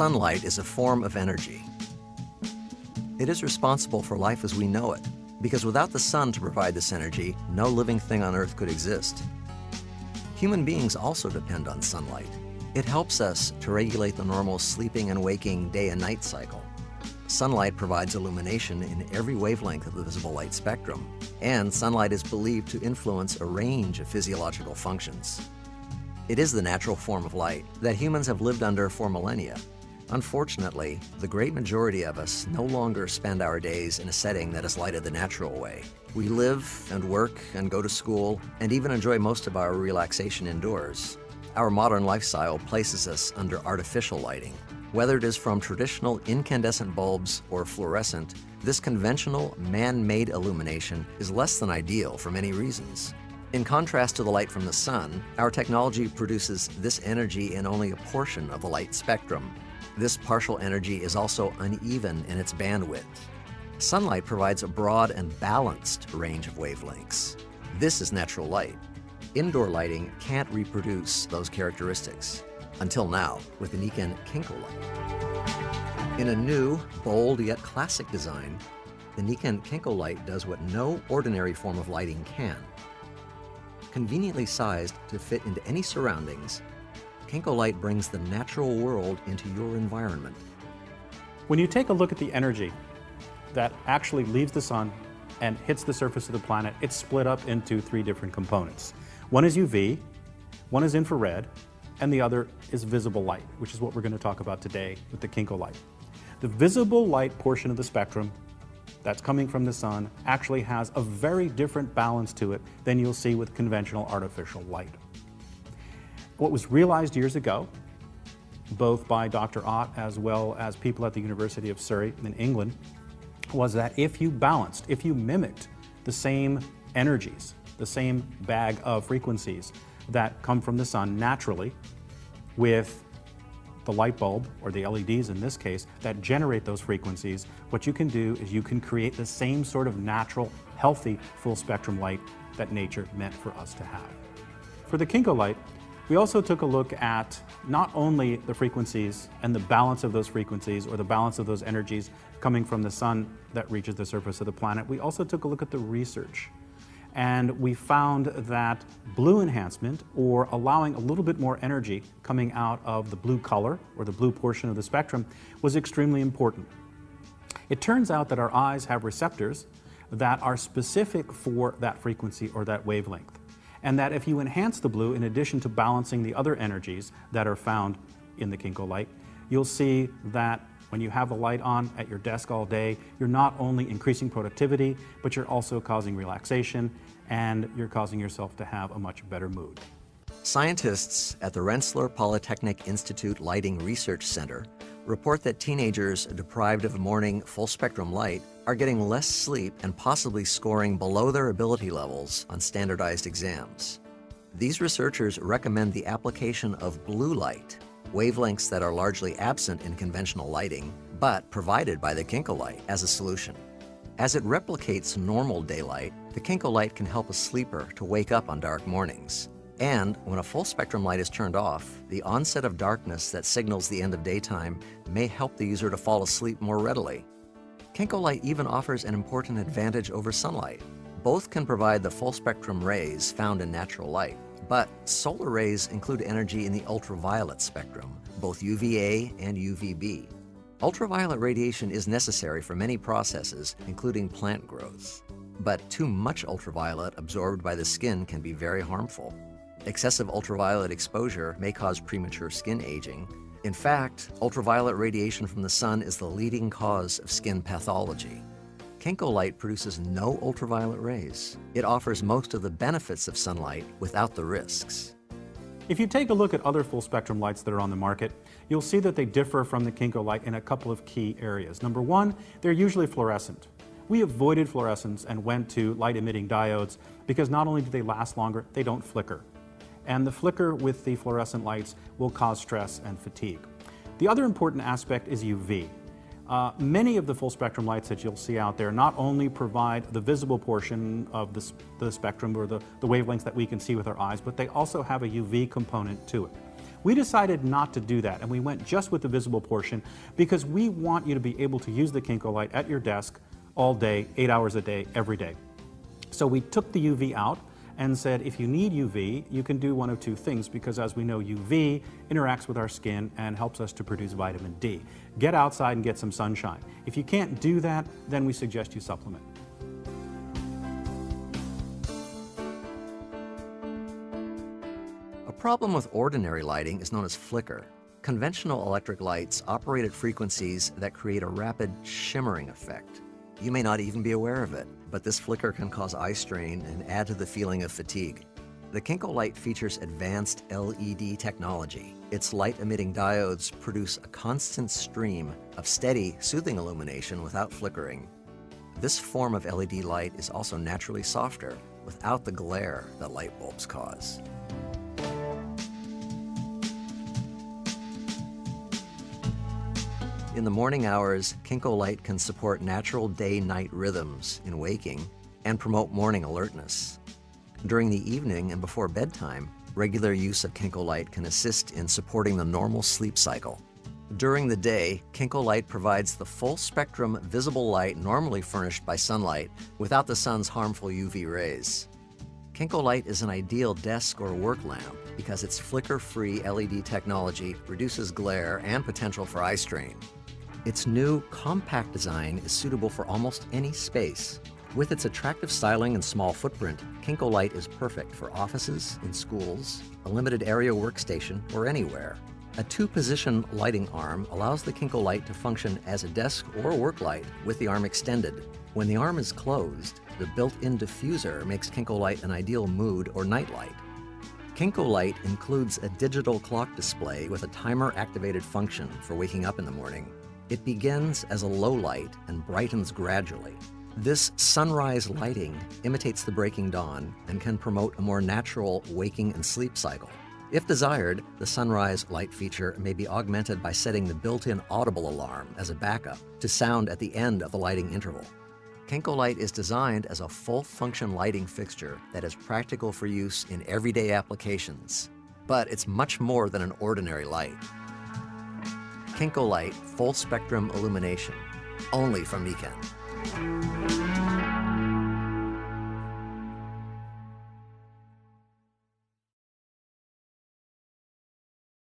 Sunlight is a form of energy. It is responsible for life as we know it, because without the sun to provide this energy, no living thing on Earth could exist. Human beings also depend on sunlight. It helps us to regulate the normal sleeping and waking day and night cycle. Sunlight provides illumination in every wavelength of the visible light spectrum, and sunlight is believed to influence a range of physiological functions. It is the natural form of light that humans have lived under for millennia. Unfortunately, the great majority of us no longer spend our days in a setting that is lighted the natural way. We live and work and go to school and even enjoy most of our relaxation indoors. Our modern lifestyle places us under artificial lighting. Whether it is from traditional incandescent bulbs or fluorescent, this conventional man-made illumination is less than ideal for many reasons. In contrast to the light from the sun, our technology produces this energy in only a portion of the light spectrum. This partial energy is also uneven in its bandwidth. Sunlight provides a broad and balanced range of wavelengths. This is natural light. Indoor lighting can't reproduce those characteristics. Until now, with the Nikken KenkoLight. In a new, bold yet classic design, the Nikken KenkoLight does what no ordinary form of lighting can. Conveniently sized to fit into any surroundings, KenkoLight brings the natural world into your environment. When you take a look at the energy that actually leaves the sun and hits the surface of the planet, it's split up into three different components. One is UV, one is infrared, and the other is visible light, which is what we're going to talk about today with the KenkoLight. The visible light portion of the spectrum that's coming from the sun actually has a very different balance to it than you'll see with conventional artificial light. What was realized years ago, both by Dr. Ott as well as people at the University of Surrey in England, was that if you mimicked the same energies, the same bag of frequencies that come from the sun naturally with the light bulb, or the LEDs in this case, that generate those frequencies, what you can do is you can create the same sort of natural, healthy, full spectrum light that nature meant for us to have. For the KenkoLight, we also took a look at not only the frequencies and the balance of those frequencies or the balance of those energies coming from the sun that reaches the surface of the planet, we also took a look at the research. And we found that blue enhancement, or allowing a little bit more energy coming out of the blue color or the blue portion of the spectrum, was extremely important. It turns out that our eyes have receptors that are specific for that frequency or that wavelength. And that if you enhance the blue, in addition to balancing the other energies that are found in the KenkoLight, you'll see that when you have the light on at your desk all day, you're not only increasing productivity, but you're also causing relaxation, and you're causing yourself to have a much better mood. Scientists at the Rensselaer Polytechnic Institute Lighting Research Center report that teenagers deprived of morning full-spectrum light are getting less sleep and possibly scoring below their ability levels on standardized exams. These researchers recommend the application of blue light, wavelengths that are largely absent in conventional lighting, but provided by the KenkoLight as a solution. As it replicates normal daylight, the KenkoLight can help a sleeper to wake up on dark mornings. And when a full spectrum light is turned off, the onset of darkness that signals the end of daytime may help the user to fall asleep more readily. KenkoLight even offers an important advantage over sunlight. Both can provide the full spectrum rays found in natural light, but solar rays include energy in the ultraviolet spectrum, both UVA and UVB. Ultraviolet radiation is necessary for many processes, including plant growth. But too much ultraviolet absorbed by the skin can be very harmful. Excessive ultraviolet exposure may cause premature skin aging. In fact, ultraviolet radiation from the sun is the leading cause of skin pathology. KenkoLight produces no ultraviolet rays. It offers most of the benefits of sunlight without the risks. If you take a look at other full spectrum lights that are on the market, you'll see that they differ from the KenkoLight in a couple of key areas. Number one, they're usually fluorescent. We avoided fluorescence and went to light emitting diodes because not only do they last longer, they don't flicker. And the flicker with the fluorescent lights will cause stress and fatigue. The other important aspect is UV. Many of the full spectrum lights that you'll see out there not only provide the visible portion of the spectrum or the wavelengths that we can see with our eyes, but they also have a UV component to it. We decided not to do that, and we went just with the visible portion because we want you to be able to use the KenkoLight at your desk all day, 8 hours a day, every day. So we took the UV out and said, if you need UV, you can do one of two things, because as we know, UV interacts with our skin and helps us to produce vitamin D. Get outside and get some sunshine. If you can't do that, then we suggest you supplement. A problem with ordinary lighting is known as flicker. Conventional electric lights operate at frequencies that create a rapid shimmering effect. You may not even be aware of it, but this flicker can cause eye strain and add to the feeling of fatigue. The KenkoLight features advanced LED technology. Its light-emitting diodes produce a constant stream of steady, soothing illumination without flickering. This form of LED light is also naturally softer, without the glare that light bulbs cause. In the morning hours, KenkoLight can support natural day-night rhythms in waking and promote morning alertness. During the evening and before bedtime, regular use of KenkoLight can assist in supporting the normal sleep cycle. During the day, KenkoLight provides the full-spectrum visible light normally furnished by sunlight without the sun's harmful UV rays. KenkoLight is an ideal desk or work lamp because its flicker-free LED technology reduces glare and potential for eye strain. Its new, compact design is suitable for almost any space. With its attractive styling and small footprint, KenkoLight is perfect for offices, in schools, a limited area workstation, or anywhere. A two-position lighting arm allows the KenkoLight to function as a desk or work light with the arm extended. When the arm is closed, the built-in diffuser makes KenkoLight an ideal mood or night light. KenkoLight includes a digital clock display with a timer-activated function for waking up in the morning. It begins as a low light and brightens gradually. This sunrise lighting imitates the breaking dawn and can promote a more natural waking and sleep cycle. If desired, the sunrise light feature may be augmented by setting the built-in audible alarm as a backup to sound at the end of the lighting interval. KenkoLight is designed as a full-function lighting fixture that is practical for use in everyday applications. But it's much more than an ordinary light. KenkoLight Full Spectrum Illumination, only from Nikken.